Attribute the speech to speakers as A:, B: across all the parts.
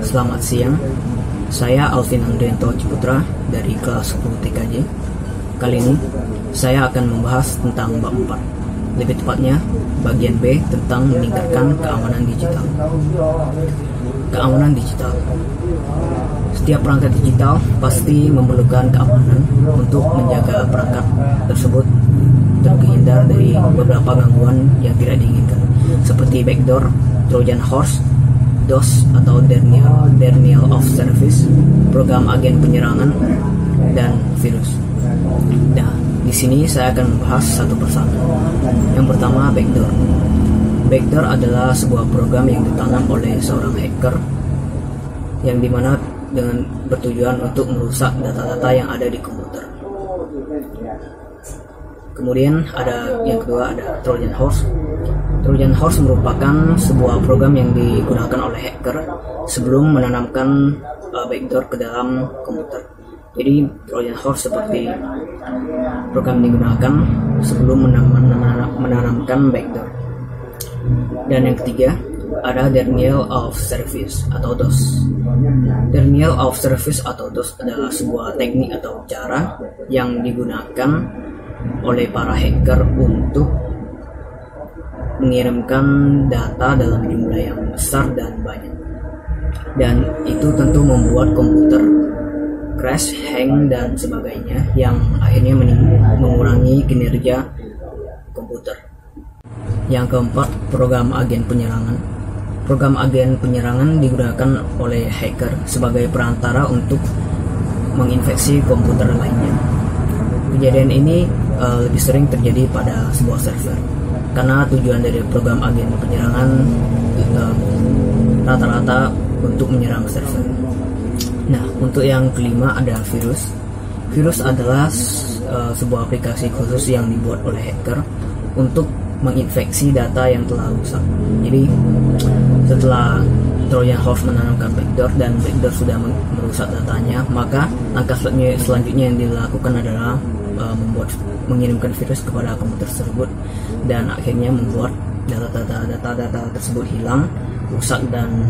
A: Selamat siang, saya Alvin Andrianto Ciputra dari kelas 10 TKJ. Kali ini saya akan membahas tentang bab 4, lebih tepatnya bagian B tentang meningkatkan keamanan digital. Keamanan digital. Setiap perangkat digital pasti memerlukan keamanan untuk menjaga perangkat tersebut terhindar dari beberapa gangguan yang tidak diinginkan, seperti backdoor, Trojan horse, DOS atau denial of service, program agen penyerangan, dan virus. Nah, di sini saya akan membahas satu persatu. Yang pertama, backdoor. Backdoor adalah sebuah program yang ditanam oleh seorang hacker yang dimana dengan bertujuan untuk merusak data-data yang ada di komputer. Kemudian yang kedua ada Trojan horse. Trojan horse merupakan sebuah program yang digunakan oleh hacker sebelum menanamkan backdoor ke dalam komputer. Jadi Trojan horse seperti program yang digunakan sebelum menanamkan backdoor. Dan yang ketiga ada denial of service atau DOS. Denial of service atau DOS adalah sebuah teknik atau cara yang digunakan oleh para hacker untuk mengirimkan data dalam jumlah yang besar dan banyak, dan itu tentu membuat komputer crash, hang, dan sebagainya, yang akhirnya mengurangi kinerja komputer. Yang keempat, program agen penyerangan. Program agen penyerangan digunakan oleh hacker sebagai perantara untuk menginfeksi komputer lainnya. Kejadian ini lebih sering terjadi pada sebuah server, karena tujuan dari program agen penyerangan rata-rata untuk menyerang server. Nah, untuk yang kelima ada virus. Virus adalah sebuah aplikasi khusus yang dibuat oleh hacker untuk menginfeksi data yang telah rusak. Jadi setelah Trojan horse menanamkan backdoor dan backdoor sudah merusak datanya, maka langkah selanjutnya yang dilakukan adalah mengirimkan virus kepada komputer tersebut, dan akhirnya membuat data tersebut hilang, rusak, dan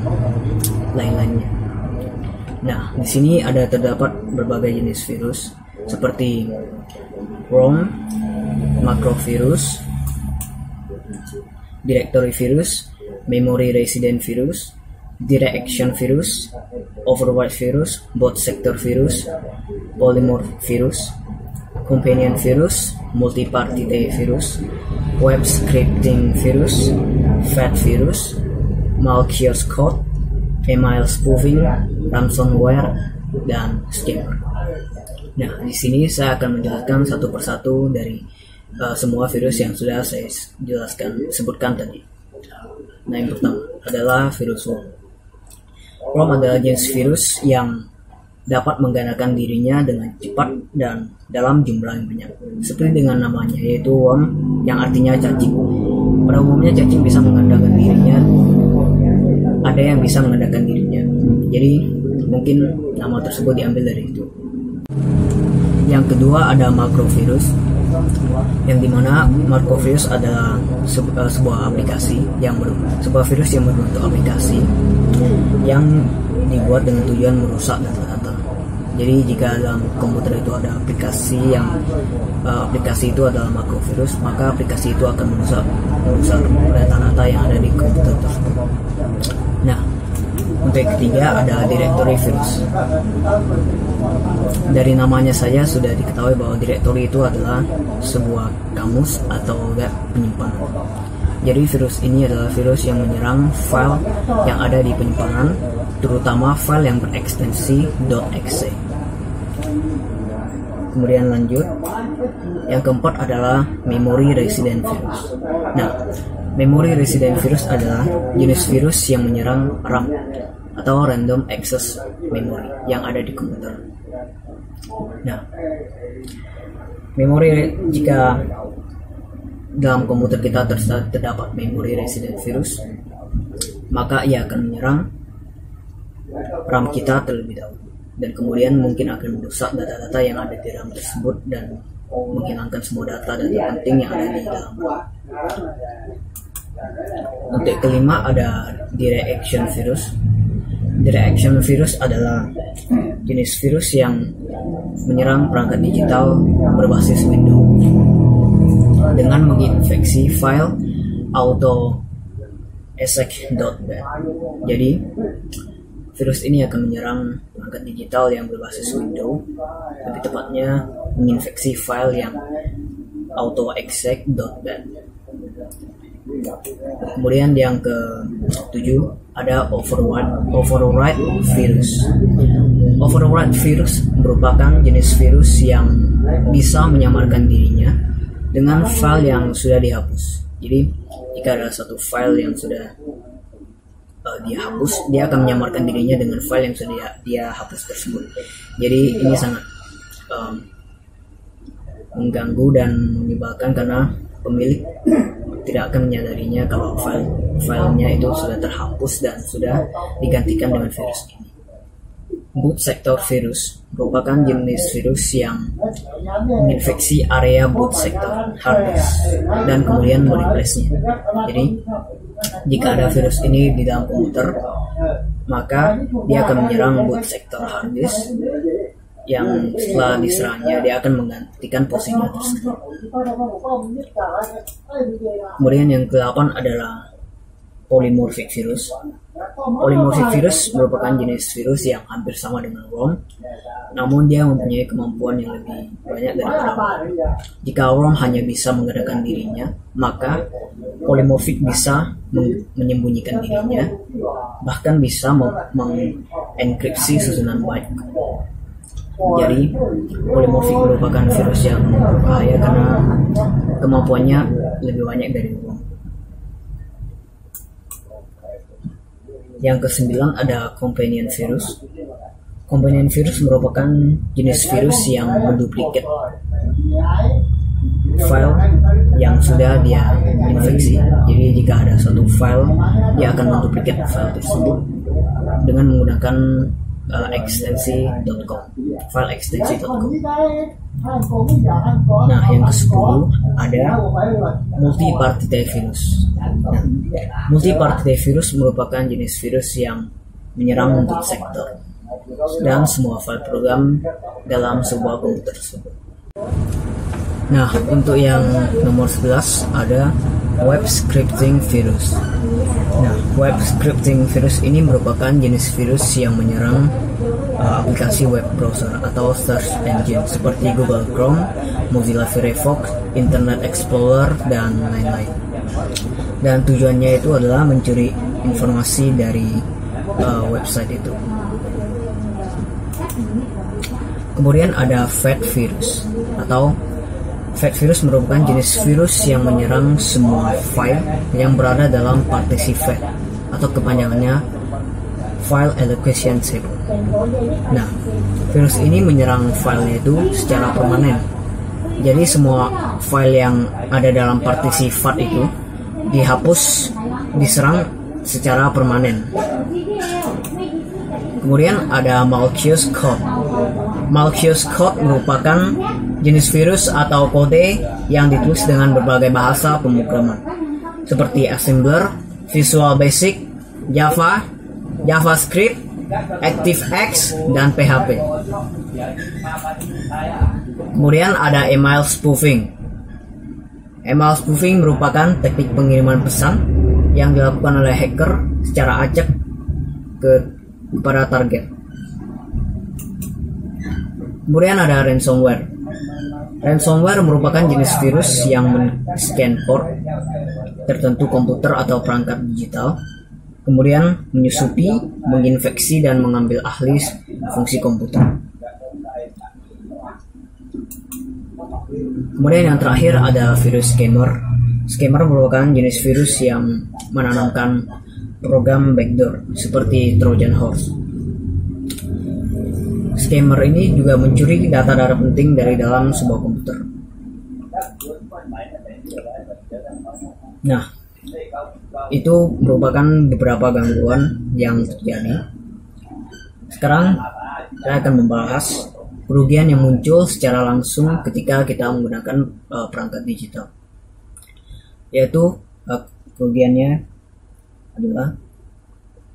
A: lain-lainnya. Nah, di sini terdapat berbagai jenis virus seperti ROM, macrovirus, directory virus, memory resident virus, direct action virus, override virus, boot sector virus, polymorph virus, companion virus, multi-party virus, web scripting virus, fat virus, malicious code, email spoofing, ransomware, dan scammer. Nah, di sini saya akan menjelaskan satu persatu dari semua virus yang sudah saya sebutkan tadi. Nah, yang pertama adalah virus worm. Worm adalah jenis virus yang dapat menggandakan dirinya dengan cepat dan dalam jumlah yang banyak, seperti dengan namanya, yaitu worm, yang artinya cacing. Pada umumnya cacing bisa menggandakan dirinya, ada yang bisa menggandakan dirinya, jadi mungkin nama tersebut diambil dari itu. Yang kedua ada macrovirus, yang dimana macrovirus adalah sebuah aplikasi sebuah virus yang berbentuk aplikasi yang dibuat dengan tujuan merusak data-data. Jadi jika dalam komputer itu ada aplikasi itu adalah macrovirus, maka aplikasi itu akan merusak data-data yang ada di komputer tersebut. Nah, untuk yang ketiga ada directory virus. Dari namanya saja sudah diketahui bahwa directory itu adalah sebuah kamus atau web penyimpanan. Jadi virus ini adalah virus yang menyerang file yang ada di penyimpanan, terutama file yang berekstensi .exe. Kemudian lanjut, yang keempat adalah memory resident virus. Nah, memory resident virus adalah jenis virus yang menyerang RAM atau random access memory yang ada di komputer. Nah, jika dalam komputer kita terdapat memory resident virus, maka ia akan menyerang RAM kita terlebih dahulu, dan kemudian mungkin akan merusak data-data yang ada di RAM tersebut dan menghilangkan semua data penting yang ada di dalam RAM. Untuk kelima ada direct action virus. Direct action virus adalah jenis virus yang menyerang perangkat digital berbasis Windows dengan menginfeksi file autoexec.bat. Jadi, virus ini akan menyerang perangkat digital yang berbasis Windows, lebih tepatnya menginfeksi file yang autoexec.bat. Kemudian yang ke-7 ada override virus. Override virus merupakan jenis virus yang bisa menyamarkan dirinya dengan file yang sudah dihapus. Jadi jika ada satu file yang sudah dia hapus, dia akan menyamarkan dirinya dengan file yang sudah dia hapus tersebut. Jadi ini sangat mengganggu dan menyebalkan karena pemilik tidak akan menyadarinya kalau filenya itu sudah terhapus dan sudah digantikan dengan virus ini. Boot sector virus merupakan jenis virus yang menginfeksi area boot sector hard disk dan kemudian mereplace-nya. Jadi jika ada virus ini di dalam komputer, maka dia akan menyerang boot sector hard disk yang setelah diserangnya dia akan menggantikan posisinya tersebut. Kemudian yang ke-8 adalah polymorphic virus. Polymorphic virus merupakan jenis virus yang hampir sama dengan worm, namun dia mempunyai kemampuan yang lebih banyak daripada worm. Jika worm hanya bisa menggerakkan dirinya, maka polymorphic bisa menyembunyikan dirinya, bahkan bisa mengenkripsi susunan byte. Jadi, polymorphic merupakan virus yang berbahaya karena kemampuannya lebih banyak dari worm. Yang ke-9 ada companion virus. Companion virus merupakan jenis virus yang menduplikat file yang sudah dia infeksi. Jadi jika ada satu file, dia akan menduplikat file tersebut dengan menggunakan file extensi.com. Nah, yang ke-10 ada multi-partite virus. Nah, multi-partite virus merupakan jenis virus yang menyerang untuk sektor dan semua file program dalam sebuah komputer tersebut. Nah, untuk yang nomor 11 ada web scripting virus. Nah, web scripting virus ini merupakan jenis virus yang menyerang aplikasi web browser atau search engine seperti Google Chrome, Mozilla Firefox, Internet Explorer, dan lain-lain. Dan tujuannya itu adalah mencuri informasi dari website itu. Kemudian ada fat virus atau fat virus merupakan jenis virus yang menyerang semua file yang berada dalam partisi fat atau kepanjangannya file allocation table. Nah, virus ini menyerang filenya itu secara permanen. Jadi semua file yang ada dalam partisi fat itu dihapus, diserang secara permanen. Kemudian ada malicious code. Malicious code merupakan jenis virus atau kode yang ditulis dengan berbagai bahasa pemrograman seperti Assembler, Visual Basic, Java, JavaScript, ActiveX, dan PHP. Kemudian ada email spoofing. Email spoofing merupakan teknik pengiriman pesan yang dilakukan oleh hacker secara acak kepada target. Kemudian ada ransomware. Ransomware merupakan jenis virus yang men-scan port tertentu komputer atau perangkat digital, kemudian menyusupi, menginfeksi, dan mengambil alih fungsi komputer. Kemudian yang terakhir ada virus scammer. Scammer merupakan jenis virus yang menanamkan program backdoor seperti Trojan Horse. Scammer ini juga mencuri data-data penting dari dalam sebuah komputer. Nah, itu merupakan beberapa gangguan yang terjadi. Sekarang saya akan membahas kerugian yang muncul secara langsung ketika kita menggunakan perangkat digital. Yaitu kerugiannya adalah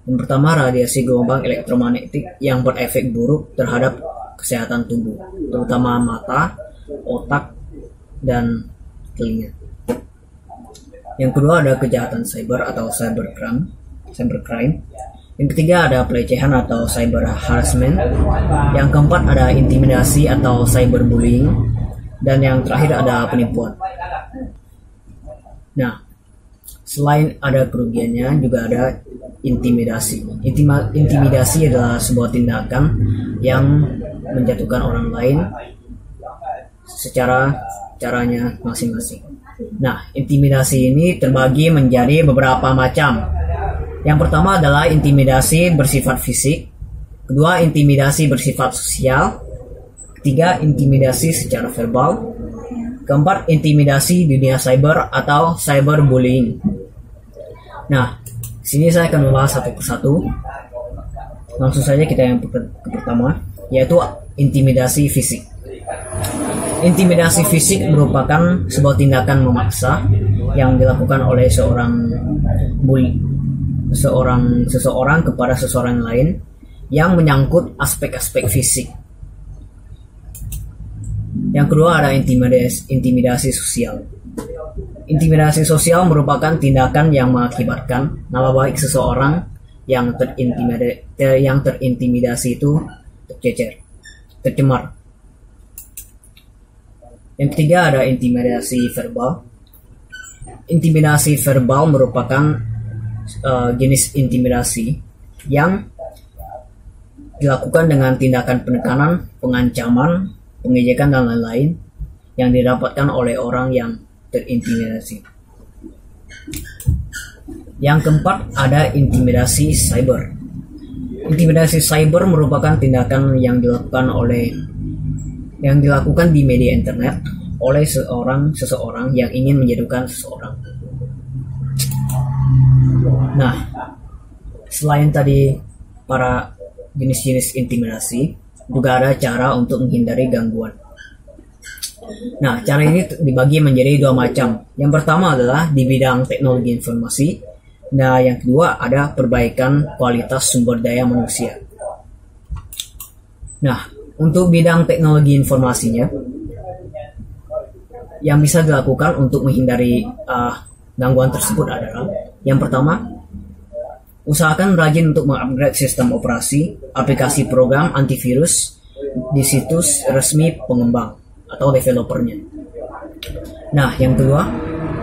A: Yang pertama, radiasi gelombang elektromagnetik yang berefek buruk terhadap kesehatan tubuh, terutama mata, otak, dan telinga. Yang kedua ada kejahatan cyber atau cybercrime. Yang ketiga ada pelecehan atau cyber harassment. Yang keempat ada intimidasi atau cyberbullying. Dan yang terakhir ada penipuan. Nah, selain ada kerugiannya juga ada intimidasi. Intimidasi adalah sebuah tindakan yang menjatuhkan orang lain secara caranya masing-masing. Nah, intimidasi ini terbagi menjadi beberapa macam. Yang pertama adalah intimidasi bersifat fisik. Kedua, intimidasi bersifat sosial. Ketiga, intimidasi secara verbal. Keempat, intimidasi di dunia cyber atau cyberbullying. Nah, sini saya akan membahas satu persatu. Langsung saja kita yang pertama, yaitu intimidasi fisik. Intimidasi fisik merupakan sebuah tindakan memaksa yang dilakukan oleh seseorang kepada seseorang lain yang menyangkut aspek-aspek fisik. Yang kedua ada intimidasi sosial. Intimidasi sosial merupakan tindakan yang mengakibatkan nama baik seseorang yang terintimidasi itu tercemar. Yang ketiga ada intimidasi verbal. Intimidasi verbal merupakan jenis intimidasi yang dilakukan dengan tindakan penekanan, pengancaman, pengejekan dan lain-lain yang didapatkan oleh orang yang terintimidasi. Yang keempat ada intimidasi cyber. Intimidasi cyber merupakan tindakan yang dilakukan di media internet oleh seseorang yang ingin menjatuhkan seseorang. Nah, selain tadi para jenis-jenis intimidasi, juga ada cara untuk menghindari gangguan. Nah, cara ini dibagi menjadi dua macam. Yang pertama adalah di bidang teknologi informasi. Nah, yang kedua ada perbaikan kualitas sumber daya manusia. Nah, untuk bidang teknologi informasinya, yang bisa dilakukan untuk menghindari gangguan tersebut adalah yang pertama, usahakan rajin untuk mengupgrade sistem operasi, aplikasi program antivirus di situs resmi pengembang atau developernya. Nah, yang kedua,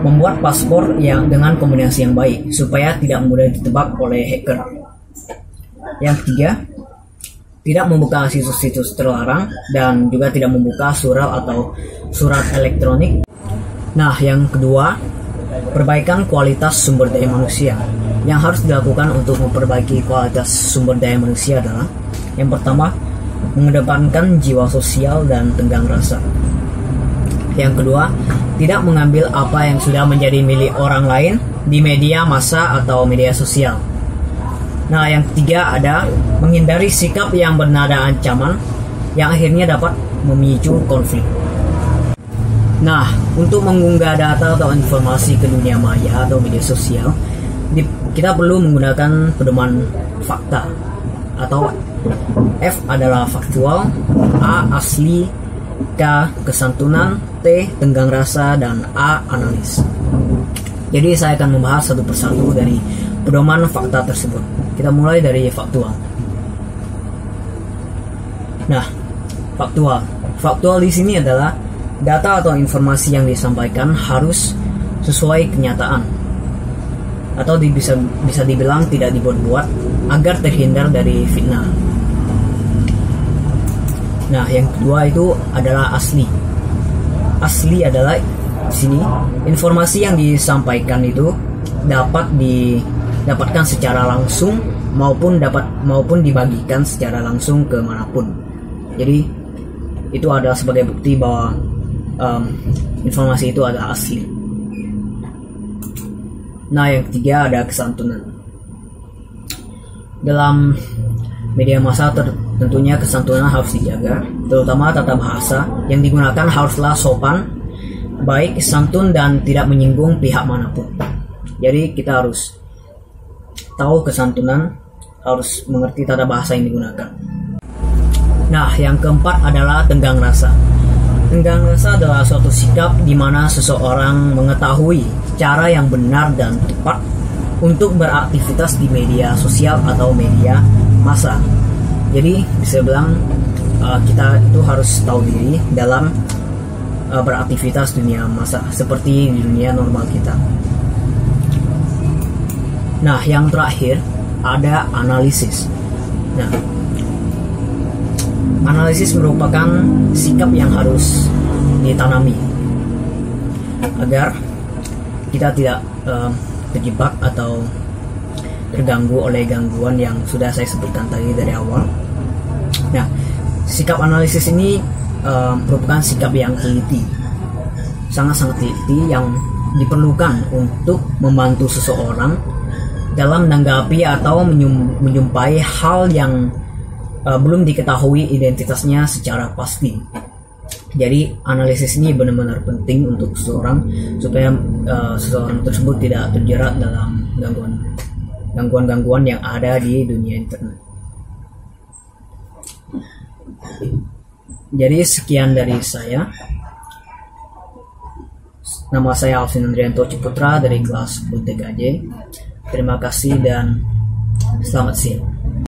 A: membuat paspor yang dengan kombinasi yang baik supaya tidak mudah ditebak oleh hacker. Yang ketiga, tidak membuka situs-situs terlarang dan juga tidak membuka surat atau surat elektronik. Nah, yang kedua, perbaikan kualitas sumber daya manusia. Yang harus dilakukan untuk memperbaiki kualitas sumber daya manusia adalah yang pertama, mengedepankan jiwa sosial dan tenggang rasa. Yang kedua, tidak mengambil apa yang sudah menjadi milik orang lain di media massa atau media sosial. Nah, yang ketiga ada menghindari sikap yang bernada ancaman yang akhirnya dapat memicu konflik. Nah, untuk mengunggah data atau informasi ke dunia maya atau media sosial, kita perlu menggunakan pedoman fakta atau F adalah faktual, A asli, K kesantunan, T tenggang rasa, dan A analis. Jadi saya akan membahas satu persatu dari pedoman fakta tersebut. Kita mulai dari faktual. Nah, faktual di sini adalah data atau informasi yang disampaikan harus sesuai kenyataan atau bisa dibilang tidak dibuat-buat agar terhindar dari fitnah. Nah, yang kedua itu adalah asli. Asli adalah di sini informasi yang disampaikan itu dapat didapatkan secara langsung maupun dibagikan secara langsung ke manapun. Jadi itu adalah sebagai bukti bahwa informasi itu adalah asli. Nah, yang ketiga ada kesantunan. Dalam media massa tentunya kesantunan harus dijaga, terutama tata bahasa yang digunakan haruslah sopan, baik, santun, dan tidak menyinggung pihak manapun. Jadi kita harus tahu kesantunan harus mengerti tata bahasa yang digunakan. Nah, yang keempat adalah tenggang rasa. Tenggang rasa adalah suatu sikap di mana seseorang mengetahui cara yang benar dan tepat untuk beraktivitas di media sosial atau media massa. Jadi bisa bilang kita itu harus tahu diri dalam beraktivitas dunia massa seperti di dunia normal kita. Nah, yang terakhir ada analisis. Nah, analisis merupakan sikap yang harus ditanami agar kita tidak terjebak atau terganggu oleh gangguan yang sudah saya sebutkan tadi dari awal. Nah, sikap analisis ini merupakan sikap yang teliti, sangat-sangat teliti, yang diperlukan untuk membantu seseorang dalam menanggapi atau menyumpai hal yang belum diketahui identitasnya secara pasti. Jadi analisis ini benar-benar penting untuk seseorang supaya seseorang tersebut tidak terjerat dalam gangguan-gangguan yang ada di dunia internet. Jadi sekian dari saya. Nama saya Alvin Andrianto Ciputra dari kelas 10 TKJ. Terima kasih dan selamat siang.